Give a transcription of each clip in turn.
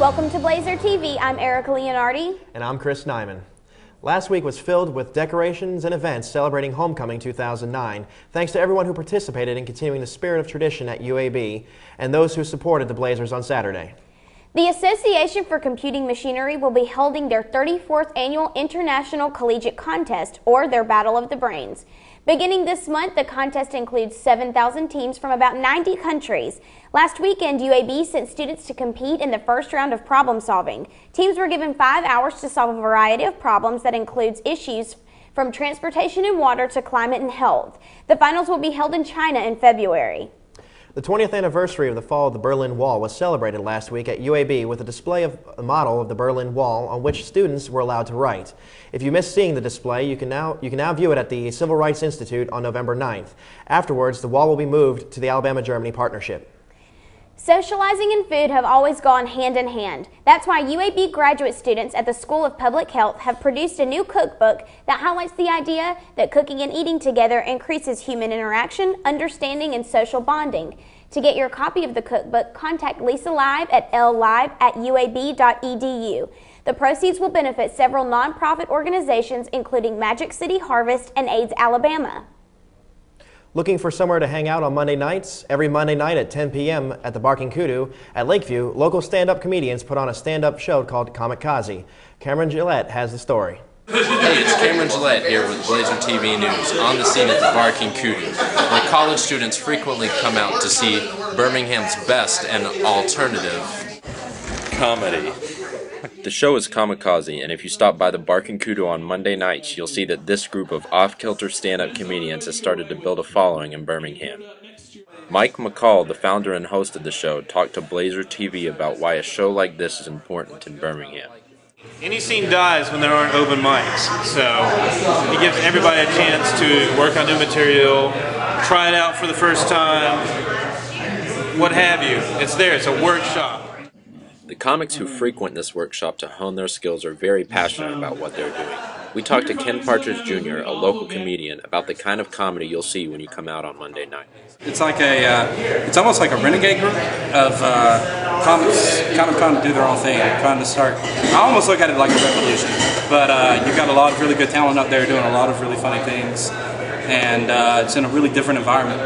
Welcome to Blazer TV. I'm Erica Leonardi. And I'm Chris Nyman. Last week was filled with decorations and events celebrating Homecoming 2009. Thanks to everyone who participated in continuing the spirit of tradition at UAB and those who supported the Blazers on Saturday. The Association for Computing Machinery will be holding their 34th Annual International Collegiate Contest, or their Battle of the Brains. Beginning this month, the contest includes 7,000 teams from about 90 countries. Last weekend, UAB sent students to compete in the first round of problem solving. Teams were given 5 hours to solve a variety of problems that includes issues from transportation and water to climate and health. The finals will be held in China in February. The 20th anniversary of the fall of the Berlin Wall was celebrated last week at UAB with a display of a model of the Berlin Wall on which students were allowed to write. If you missed seeing the display, you can now view it at the Civil Rights Institute on November 9th. Afterwards, the wall will be moved to the Alabama-Germany partnership. Socializing and food have always gone hand in hand. That's why UAB graduate students at the School of Public Health have produced a new cookbook that highlights the idea that cooking and eating together increases human interaction, understanding, and social bonding. To get your copy of the cookbook, contact Lisa Live at llive@uab.edu. The proceeds will benefit several nonprofit organizations, including Magic City Harvest and AIDS Alabama. Looking for somewhere to hang out on Monday nights? Every Monday night at 10 p.m. at the Barking Kudu at Lakeview, local stand-up comedians put on a stand-up show called Kamikaze. Cameron Gillette has the story. Hey, it's Cameron Gillette here with Blazer TV News, on the scene at the Barking Kudu, where college students frequently come out to see Birmingham's best and alternative comedy. The show is Kamikaze, and if you stop by the Barking Kudu on Monday nights, you'll see that this group of off-kilter stand-up comedians has started to build a following in Birmingham. Mike McCall, the founder and host of the show, talked to Blazer TV about why a show like this is important in Birmingham. Any scene dies when there aren't open mics, so it gives everybody a chance to work on new material, try it out for the first time, what have you. It's there, it's a workshop. The comics who frequent this workshop to hone their skills are very passionate about what they're doing. We talked to Ken Partridge Jr., a local comedian, about the kind of comedy you'll see when you come out on Monday night. It's like it's almost like a renegade group of comics kind of do their own thing, trying to start. I almost look at it like a revolution, but you've got a lot of really good talent up there doing a lot of really funny things, and it's in a really different environment,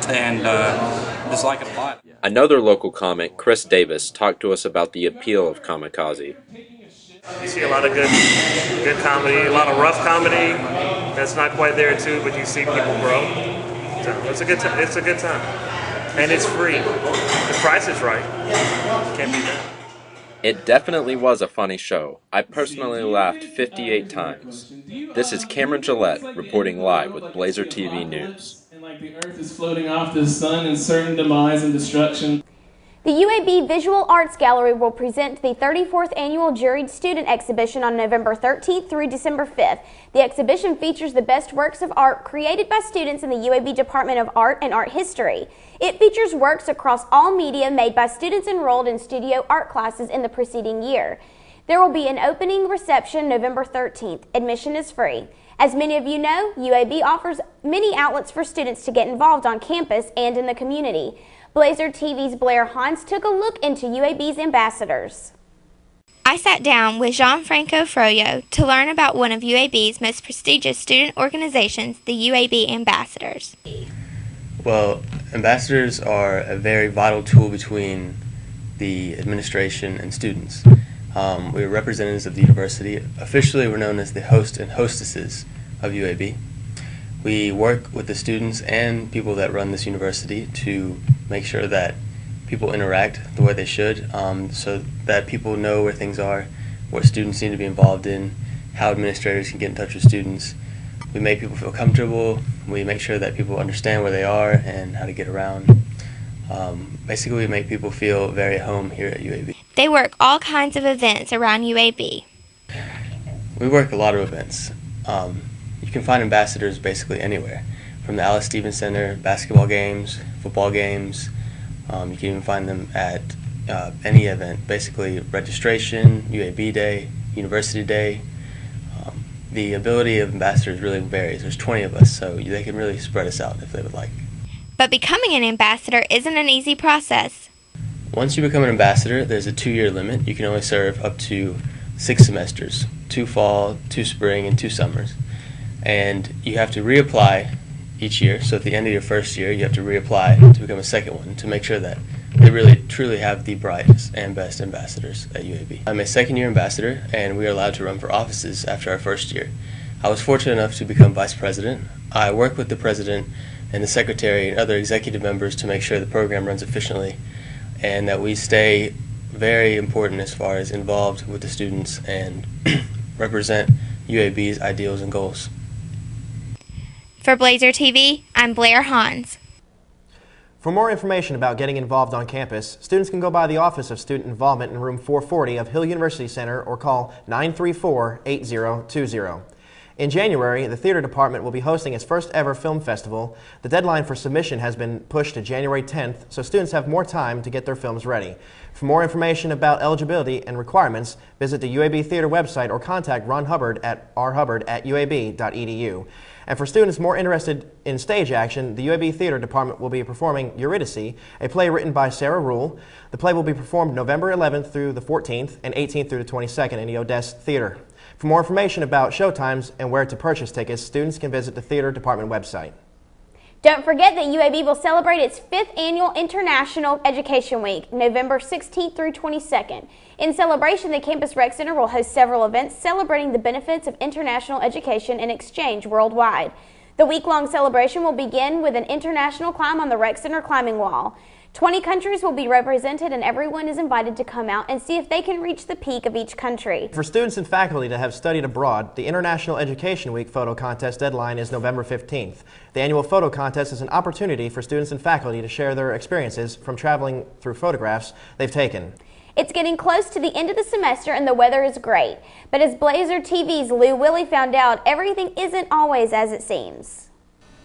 and I just like it a lot. Another local comic, Chris Davis, talked to us about the appeal of Kamikaze. You see a lot of good comedy, a lot of rough comedy that's not quite there too, but you see people grow. So it's a good time. It's a good time, and it's free. The price is right. Can't beat that. It definitely was a funny show. I personally laughed 58 times. This is Cameron Gillette reporting live with Blazer TV News. Like the earth is floating off the sun in certain demise and destruction. The UAB Visual Arts Gallery will present the 34th Annual Juried Student Exhibition on November 13th through December 5th. The exhibition features the best works of art created by students in the UAB Department of Art and Art History. It features works across all media made by students enrolled in studio art classes in the preceding year. There will be an opening reception November 13th. Admission is free. As many of you know, UAB offers many outlets for students to get involved on campus and in the community. Blazer TV's Blair Hans took a look into UAB's ambassadors. I sat down with Gianfranco Froyo to learn about one of UAB's most prestigious student organizations, the UAB Ambassadors. Well, ambassadors are a very vital tool between the administration and students. We are representatives of the university. Officially, we're known as the host and hostesses of UAB. We work with the students and people that run this university to make sure that people interact the way they should, so that people know where things are, what students need to be involved in, how administrators can get in touch with students. We make people feel comfortable. We make sure that people understand where they are and how to get around. Basically, we make people feel very at home here at UAB. They work all kinds of events around UAB. We work a lot of events. You can find ambassadors basically anywhere, from the Alice Stevens Center, basketball games, football games. You can even find them at any event, basically registration, UAB Day, University Day. The ability of ambassadors really varies. There's 20 of us, so they can really spread us out if they would like. But becoming an ambassador isn't an easy process. Once you become an ambassador, there's a 2-year limit. You can only serve up to 6 semesters, 2 fall, 2 spring, and 2 summers. And you have to reapply each year. So at the end of your first year, you have to reapply to become a second one to make sure that they really truly have the brightest and best ambassadors at UAB. I'm a second-year ambassador, and we are allowed to run for offices after our first year. I was fortunate enough to become vice president. I work with the president and the secretary and other executive members to make sure the program runs efficiently and that we stay very important as far as involved with the students and represent UAB's ideals and goals. For Blazer TV, I'm Blair Hans. For more information about getting involved on campus, students can go by the Office of Student Involvement in room 440 of Hill University Center or call 934-8020. In January, the theater department will be hosting its first ever film festival. The deadline for submission has been pushed to January 10th, so students have more time to get their films ready. For more information about eligibility and requirements, visit the UAB Theater website or contact Ron Hubbard at rhubbard@uab.edu. And for students more interested in stage action, the UAB Theater Department will be performing Eurydice, a play written by Sarah Rule. The play will be performed November 11th through the 14th and 18th through the 22nd in the Odessa Theater. For more information about showtimes and where to purchase tickets, students can visit the Theater Department website. Don't forget that UAB will celebrate its 5th annual International Education Week, November 16th through 22nd. In celebration, the Campus Rec Center will host several events celebrating the benefits of international education and exchange worldwide. The week-long celebration will begin with an international climb on the Rec Center climbing wall. 20 countries will be represented and everyone is invited to come out and see if they can reach the peak of each country. For students and faculty to have studied abroad, the International Education Week photo contest deadline is November 15th. The annual photo contest is an opportunity for students and faculty to share their experiences from traveling through photographs they've taken. It's getting close to the end of the semester and the weather is great. But as Blazer TV's Lou Willie found out, everything isn't always as it seems.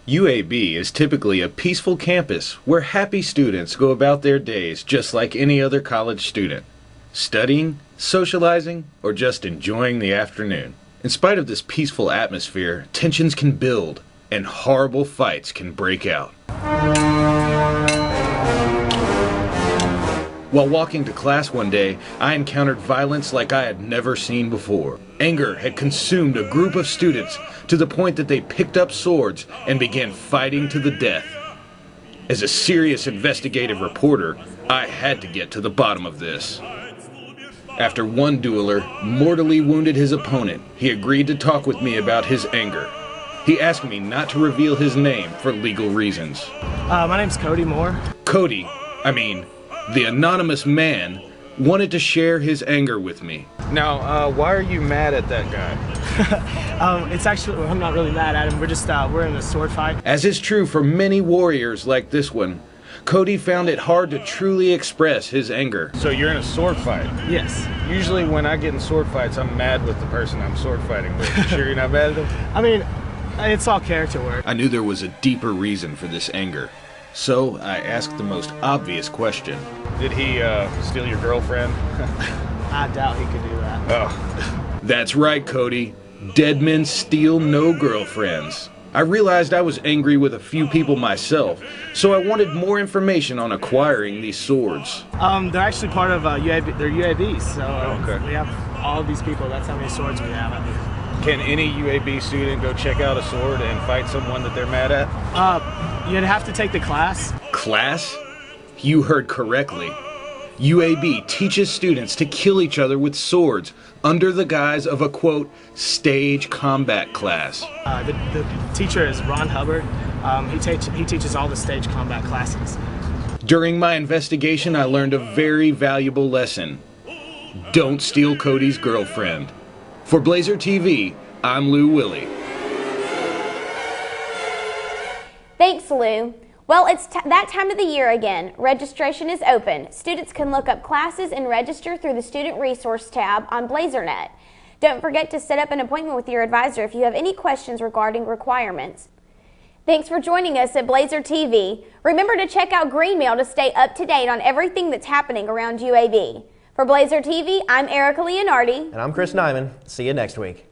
UAB is typically a peaceful campus where happy students go about their days just like any other college student, studying, socializing, or just enjoying the afternoon. In spite of this peaceful atmosphere, tensions can build and horrible fights can break out. While walking to class one day, I encountered violence like I had never seen before. Anger had consumed a group of students to the point that they picked up swords and began fighting to the death. As a serious investigative reporter, I had to get to the bottom of this. After one dueler mortally wounded his opponent, he agreed to talk with me about his anger. He asked me not to reveal his name for legal reasons. My name's Cody Moore. The anonymous man wanted to share his anger with me. Now, why are you mad at that guy? It's actually, I'm not really mad at him. We're in a sword fight. As is true for many warriors like this one, Cody found it hard to truly express his anger. So you're in a sword fight? Yes. Usually when I get in sword fights, I'm mad with the person I'm sword fighting with. You sure you're not mad at them? I mean, it's all character work. I knew there was a deeper reason for this anger. So I asked the most obvious question. Did he steal your girlfriend? I doubt he could do that. Oh. That's right, Cody. Dead men steal no girlfriends. I realized I was angry with a few people myself, so I wanted more information on acquiring these swords. They're actually part of UAB. They're UABs, so okay. We have all of these people. That's how many swords we have. Can any UAB student go check out a sword and fight someone that they're mad at? You'd have to take the class. Class? You heard correctly. UAB teaches students to kill each other with swords under the guise of a, quote, stage combat class. The teacher is Ron Hubbard. He teaches all the stage combat classes. During my investigation, I learned a very valuable lesson. Don't steal Cody's girlfriend. For Blazer TV, I'm Lou Willie. Thanks, Lou. Well, it's that time of the year again. Registration is open. Students can look up classes and register through the Student Resource tab on BlazerNet. Don't forget to set up an appointment with your advisor if you have any questions regarding requirements. Thanks for joining us at Blazer TV. Remember to check out Greenmail to stay up to date on everything that's happening around UAB. For Blazer TV, I'm Erica Leonardi. And I'm Chris Nyman. See you next week.